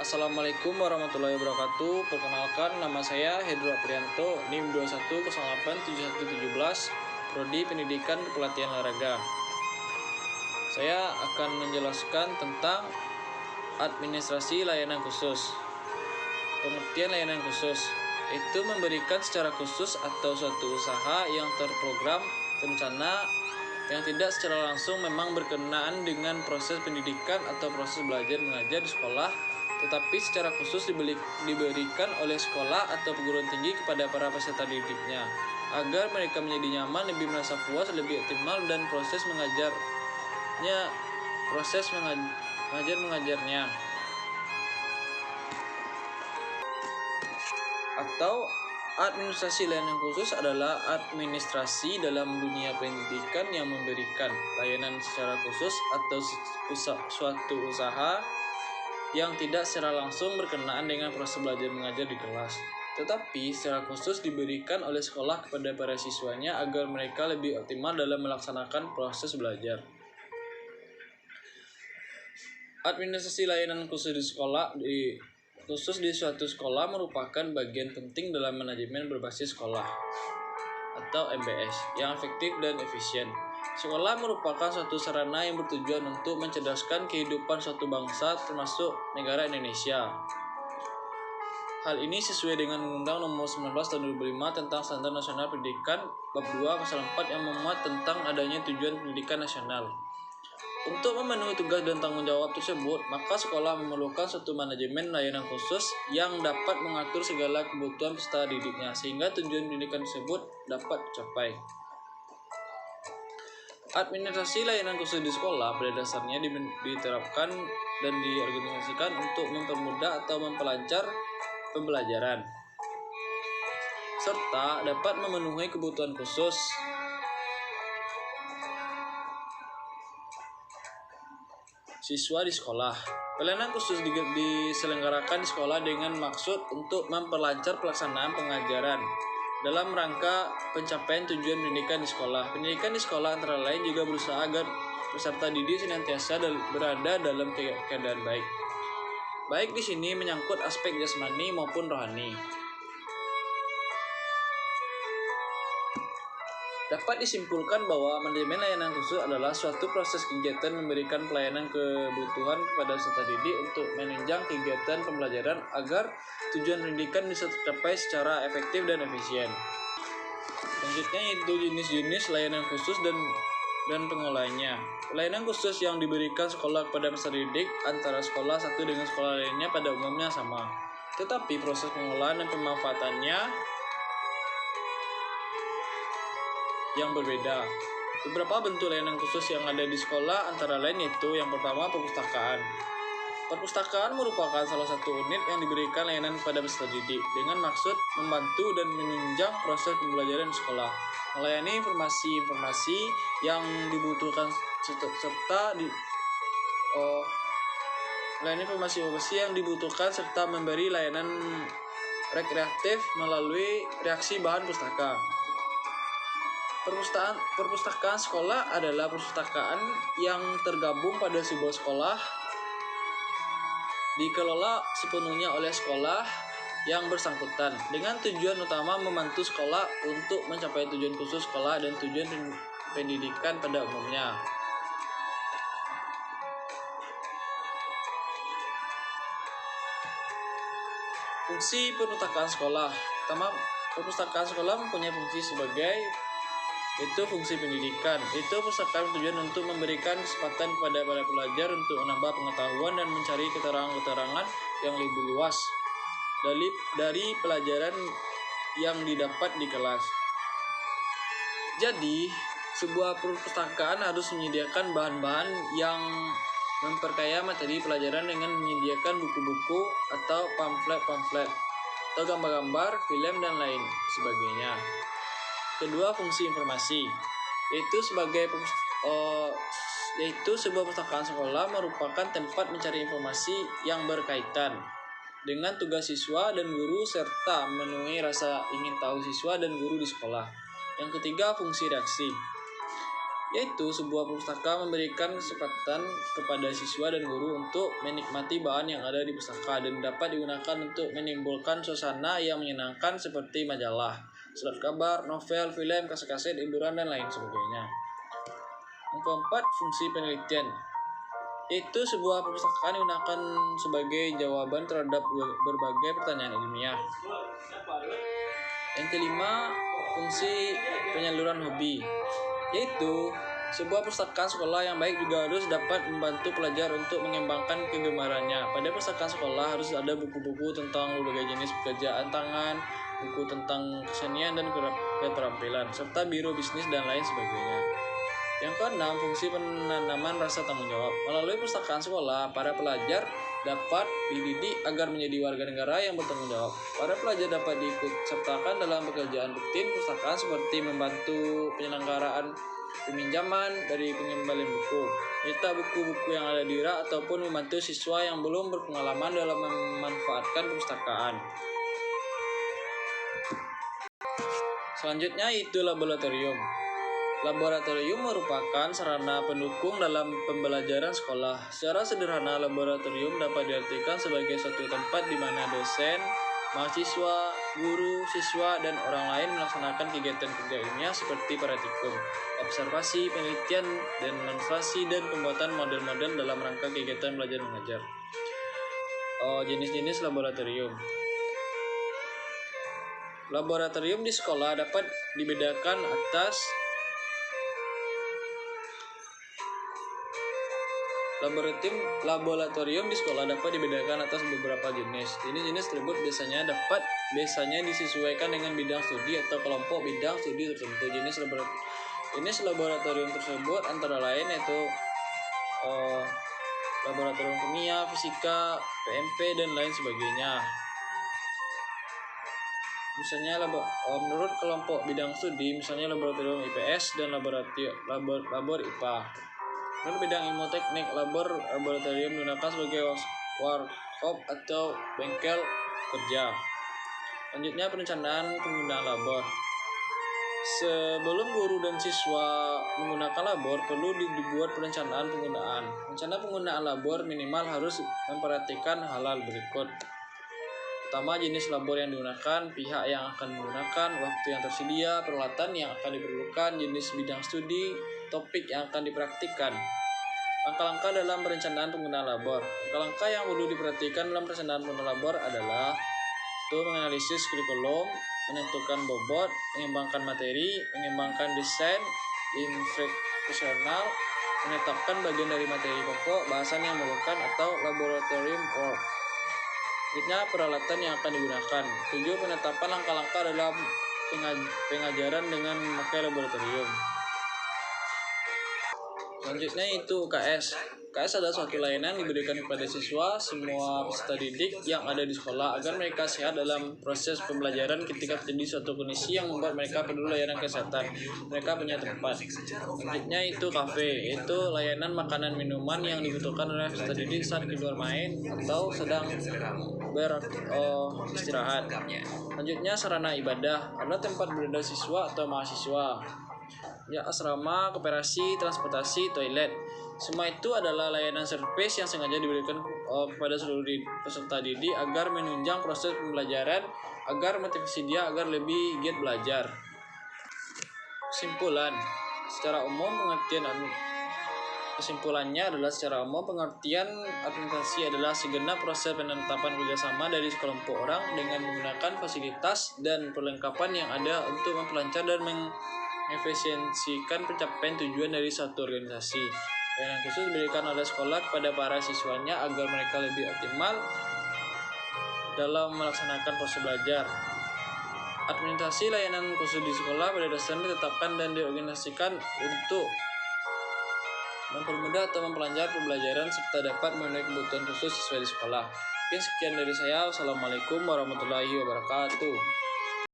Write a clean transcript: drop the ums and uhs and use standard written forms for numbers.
Assalamualaikum warahmatullahi wabarakatuh. Perkenalkan, nama saya Hedro Aprianto, NIM 21087117, Prodi Pendidikan Pelatihan Olahraga. Saya akan menjelaskan tentang administrasi layanan khusus. Pengertian layanan khusus itu memberikan secara khusus atau suatu usaha yang terprogram, terencana, yang tidak secara langsung memang berkenaan dengan proses pendidikan atau proses belajar mengajar di sekolah, tetapi secara khusus diberikan oleh sekolah atau perguruan tinggi kepada para peserta didiknya, agar mereka menjadi nyaman, lebih merasa puas, lebih optimal, dan proses mengajarnya. Atau administrasi layanan khusus adalah administrasi dalam dunia pendidikan yang memberikan layanan secara khusus atau suatu usaha yang tidak secara langsung berkenaan dengan proses belajar mengajar di kelas, tetapi secara khusus diberikan oleh sekolah kepada para siswanya agar mereka lebih optimal dalam melaksanakan proses belajar. Administrasi layanan khusus di suatu sekolah merupakan bagian penting dalam manajemen berbasis sekolah atau MBS yang efektif dan efisien. Sekolah merupakan suatu sarana yang bertujuan untuk mencerdaskan kehidupan suatu bangsa, termasuk negara Indonesia. Hal ini sesuai dengan Undang-Undang Nomor 19 Tahun 2005 tentang Standar Nasional Pendidikan Bab 2 Pasal 4 yang memuat tentang adanya tujuan pendidikan nasional. Untuk memenuhi tugas dan tanggung jawab tersebut, maka sekolah memerlukan suatu manajemen layanan khusus yang dapat mengatur segala kebutuhan peserta didiknya, sehingga tujuan pendidikan tersebut dapat tercapai. Administrasi layanan khusus di sekolah pada dasarnya diterapkan dan diorganisasikan untuk mempermudah atau memperlancar pembelajaran, serta dapat memenuhi kebutuhan khusus siswa di sekolah. Pelayanan khusus diselenggarakan di sekolah dengan maksud untuk memperlancar pelaksanaan pengajaran dalam rangka pencapaian tujuan pendidikan di sekolah. Pendidikan di sekolah antara lain juga berusaha agar peserta didik senantiasa berada dalam keadaan baik. Baik di sini menyangkut aspek jasmani maupun rohani. Dapat disimpulkan bahwa manajemen layanan khusus adalah suatu proses kegiatan memberikan pelayanan kebutuhan kepada peserta didik untuk menunjang kegiatan pembelajaran agar tujuan pendidikan bisa tercapai secara efektif dan efisien. Selanjutnya yaitu jenis-jenis layanan khusus dan pengolahnya. Layanan khusus yang diberikan sekolah kepada peserta didik antara sekolah satu dengan sekolah lainnya pada umumnya sama, tetapi proses pengolahan dan pemanfaatannya yang berbeda. Beberapa bentuk layanan khusus yang ada di sekolah antara lain yaitu yang pertama, perpustakaan. Perpustakaan merupakan salah satu unit yang diberikan layanan kepada peserta didik dengan maksud membantu dan menunjang proses pembelajaran di sekolah, melayani informasi-informasi yang dibutuhkan serta memberi layanan rekreatif melalui reaksi bahan pustaka. Perpustakaan sekolah adalah perpustakaan yang tergabung pada sebuah sekolah, dikelola sepenuhnya oleh sekolah yang bersangkutan, dengan tujuan utama membantu sekolah untuk mencapai tujuan khusus sekolah dan tujuan pendidikan pada umumnya. Fungsi perpustakaan sekolah. Pertama, perpustakaan sekolah mempunyai fungsi sebagai fungsi pendidikan. Perpustakaan bertujuan untuk memberikan kesempatan kepada para pelajar untuk menambah pengetahuan dan mencari keterangan-keterangan yang lebih luas dari pelajaran yang didapat di kelas. Jadi, sebuah perpustakaan harus menyediakan bahan-bahan yang memperkaya materi pelajaran dengan menyediakan buku-buku atau pamflet atau gambar-gambar, film, dan lain sebagainya. Kedua, fungsi informasi, yaitu sebuah perpustakaan sekolah merupakan tempat mencari informasi yang berkaitan dengan tugas siswa dan guru serta memenuhi rasa ingin tahu siswa dan guru di sekolah. Yang ketiga, fungsi reaksi. yaitu sebuah pustaka memberikan kesempatan kepada siswa dan guru untuk menikmati bahan yang ada di pustaka dan dapat digunakan untuk menimbulkan suasana yang menyenangkan seperti majalah, surat kabar, novel, film, kaset-kaset, hiburan, dan lain sebagainya. Yang keempat, fungsi penelitian, yaitu sebuah perpustakaan digunakan sebagai jawaban terhadap berbagai pertanyaan ilmiah. Yang kelima, fungsi penyaluran hobi, yaitu sebuah perpustakaan sekolah yang baik juga harus dapat membantu pelajar untuk mengembangkan kegemarannya. Pada perpustakaan sekolah harus ada buku-buku tentang berbagai jenis pekerjaan tangan, buku tentang kesenian dan keterampilan, serta biro bisnis dan lain sebagainya. Yang keenam, fungsi penanaman rasa tanggung jawab. Melalui perpustakaan sekolah, para pelajar dapat dididik agar menjadi warga negara yang bertanggung jawab. Para pelajar dapat diikut sertakan dalam pekerjaan rutin perpustakaan seperti membantu penyelenggaraan peminjaman dari pengembalian buku, mencetak buku-buku yang ada di rak, ataupun membantu siswa yang belum berpengalaman dalam memanfaatkan perpustakaan. Selanjutnya itu laboratorium. Laboratorium merupakan sarana pendukung dalam pembelajaran sekolah. Secara sederhana, laboratorium dapat diartikan sebagai suatu tempat di mana dosen, mahasiswa, guru, siswa, dan orang lain melaksanakan kegiatan kerja ilmiah seperti praktikum, observasi, penelitian, dan demonstrasi, dan pembuatan model-model dalam rangka kegiatan belajar mengajar. Jenis-jenis laboratorium. Laboratorium di sekolah dapat dibedakan atas Laboratorium di sekolah dapat dibedakan atas beberapa jenis. Jenis-jenis tersebut biasanya disesuaikan dengan bidang studi atau kelompok bidang studi tertentu. Jenis laboratorium tersebut antara lain yaitu laboratorium kimia, fisika, PMP, dan lain sebagainya. Misalnya menurut kelompok bidang studi, misalnya laboratorium IPS dan labor IPA. Menurut bidang ilmu teknik, laboratorium digunakan sebagai workshop atau bengkel kerja. Selanjutnya, perencanaan penggunaan labor. Sebelum guru dan siswa menggunakan labor, perlu dibuat perencanaan penggunaan. Rencana penggunaan labor minimal harus memperhatikan hal-hal berikut. Pertama, jenis labor yang digunakan, pihak yang akan menggunakan, waktu yang tersedia, peralatan yang akan diperlukan, jenis bidang studi, topik yang akan dipraktikkan. Langkah-langkah dalam perencanaan penggunaan labor. Langkah-langkah yang perlu diperhatikan dalam perencanaan penggunaan labor adalah menganalisis kurikulum, menentukan bobot, mengembangkan materi, mengembangkan desain instruksional, menetapkan bagian dari materi pokok, bahasan yang memerlukan atau laboratorium work. Selanjutnya, peralatan yang akan digunakan. 7. Penetapan langkah-langkah dalam pengajaran dengan memakai laboratorium. Selanjutnya itu UKS. UKS adalah suatu layanan diberikan kepada siswa semua peserta didik yang ada di sekolah agar mereka sehat dalam proses pembelajaran ketika terjadi suatu kondisi yang membuat mereka perlu layanan kesehatan. Mereka punya tempat. Selanjutnya itu kafe, yaitu layanan makanan minuman yang dibutuhkan oleh peserta didik saat keluar main atau sedang beristirahat. Selanjutnya sarana ibadah, adalah tempat berada siswa atau mahasiswa. Ya, asrama, koperasi, transportasi, toilet. Semua itu adalah layanan servis yang sengaja diberikan kepada seluruh peserta didik agar menunjang proses pembelajaran, agar motivasi dia agar lebih giat belajar. Kesimpulannya adalah secara umum pengertian administrasi adalah segenap proses penetapan kerjasama dari sekelompok orang dengan menggunakan fasilitas dan perlengkapan yang ada untuk memperlancar dan efisiensikan pencapaian tujuan dari satu organisasi. Layanan khusus diberikan oleh sekolah kepada para siswanya agar mereka lebih optimal dalam melaksanakan proses belajar. Administrasi layanan khusus di sekolah pada dasarnya ditetapkan dan diorganisasikan untuk mempermudah atau memperlancar pembelajaran serta dapat memenuhi kebutuhan khusus sesuai di sekolah. Sekian dari saya. Wassalamualaikum warahmatullahi wabarakatuh.